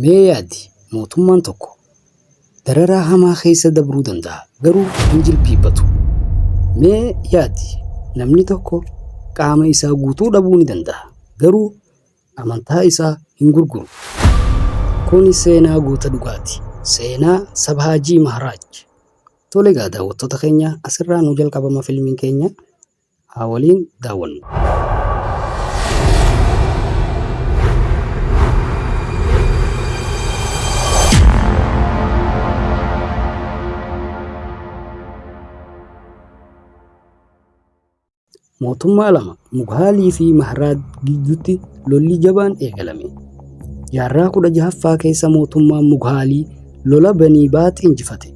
Mee yaadi mootummaan tokko dararaa hamaa keessa dabruu danda'a garuu hin jilbiifatu. Mee yaadi namni tokko qaama isaa guutuu dhabuu ni danda'a garuu amantaa isaa hin gurguru. Kuni seenaa goota dhugaati. Seenaa Sabhaajii Maharaaj. Tole egaa daawwattoota keenya asirraa nu jalqabama filmiin keenya haa waliin daawwannu. Mootummaa lama Mughaalii fi Maharaaj gidduutti lolli jabaan eegalame. Jaarraa 16ffaa keessa mootummaan Mughaalii lola Banii Baat injifate.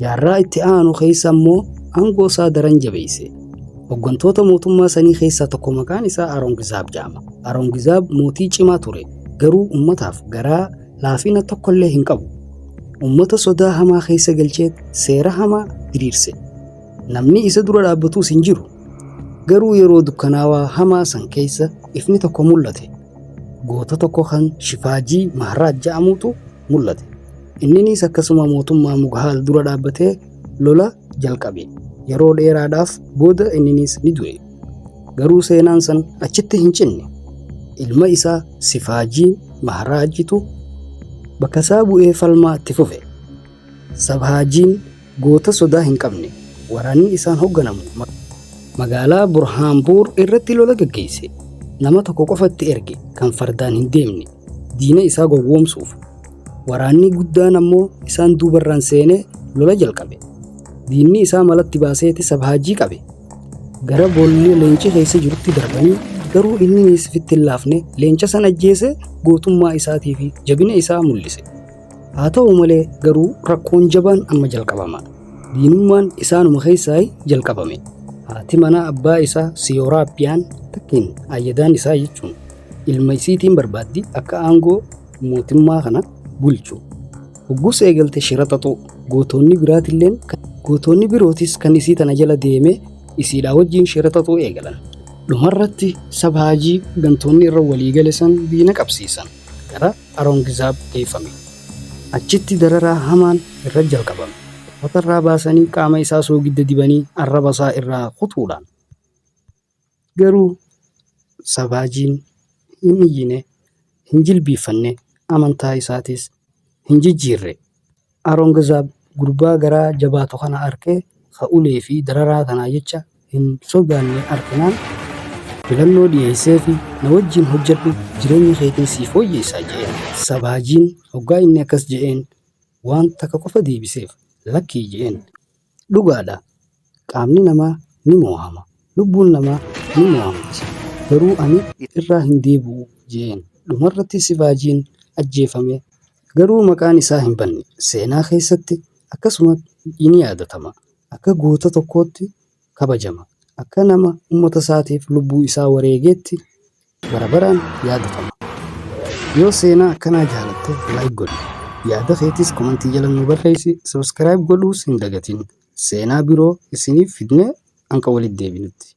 Jaarraa itti aanu keessa immoo aangoo isaa daran jabeesse. Hooggantoota mootummaa sanii keessaa tokko maqaan isaa Arongizaab jedhama. Arongizaab mootii cimaa ture garuu ummataaf garaa laafina tokkollee hin qabu. Ummata sodaa hamaa keessa galchee seera hamaa diriirse. Namni isa dura dhaabbatus hin jiru. Garuu yeroo dukkanaawaa hamaa san keessa ifni tokko mul'ate. Goota tokko kan Shivaajii Maharaaj jedhamutu mul'ate. Inninis akkasuma mootummaa Mughaal dura dhaabbatee lola jalqabe. Yeroo dheeraadhaaf booda inninis ni du'e. Garuu seenaan san achitti hin cinne. Ilma isaa Shivaajii Maharaajitu bakka isaa bu'ee falmaa itti fufe. Sabhaajiin goota sodaa hin qabne waraanni isaan hoogganamu magaalaa Burhaanpuur irratti lola gaggeesse. Nama tokko qofatti erge kan fardaan hin deemne diina isaa gowwoomsuuf. Waraanni guddaan ammoo isaan duubarraan seenee lola jalqabe. Diinni isaa malatti baaseeti Sabhaajii qabe. Gara boolla leenci keessa jirutti darbanii garuu inni sifitti hin laafne leenca sana ajjeese gootummaa isaatii fi jabina isaa mul'ise. Haa ta'u malee garuu rakkoon jabaan amma jalqabama. Diinummaan isaanuma keessaa jalqabame. Haati manaa abbaa isaa Siyooraabbiyaan takkiin ayyadaan isaa jechuun ilma isiitiin barbaaddi akka aangoo mootummaa kana bulchu. Hoggus eegalte shira xaxuu gootonni birootis kan isii tana jala deeme isiidhaa wajjin shira xaxuu eegalan. Dhumarratti Sabhaajii gantoonni irra walii gale san diina qabsiisan gara Arongizaab geeffame. Achitti dararaa hamaan irra jalqabame. Uffata irraa baasanii qaama isaa soogidda dibanii arraba isaa irraa kutuudhaan. Garuu Sabhaajiin hin iyyine, hin jilbiifanne, amantaa isaatis hin jijjiirre. Arongizaab gurbaa garaa jabaatu kana arkee ulee fi dararaa tanaa jecha hin sodaanne arginaan filannoo dhiyeessee fi na wajjin hojjedhu jireenya keetii siif fooyyessaa jedheen. Sabhaajiin hoggaa inni akkas jedheen waan takka qofa deebiseef. Lakkii jedheen dhugaadha. Qaamni namaa ni mo'ama. Lubbuun namaa ni mo'amti. Garuu ani irraa hin deebi'u jedheen. Dhumarratti Sabhaajiin ajjeefame. Garuu maqaan isaa hin banne. Seenaa keessatti akkasuma ni yaadatama. Akka goota tokkootti kabajama. Akka nama uummata isaatiif lubbuu isaa wareegeetti bara baraan yaadatama. Yoo seenaa akkanaa jaalatte laayik godhi. Yaada keetis komentii jala nu barreessi. Subscribe godhuus hin dagatin. Seenaa biroo isiniif fidnee hanga walitti deebinutti.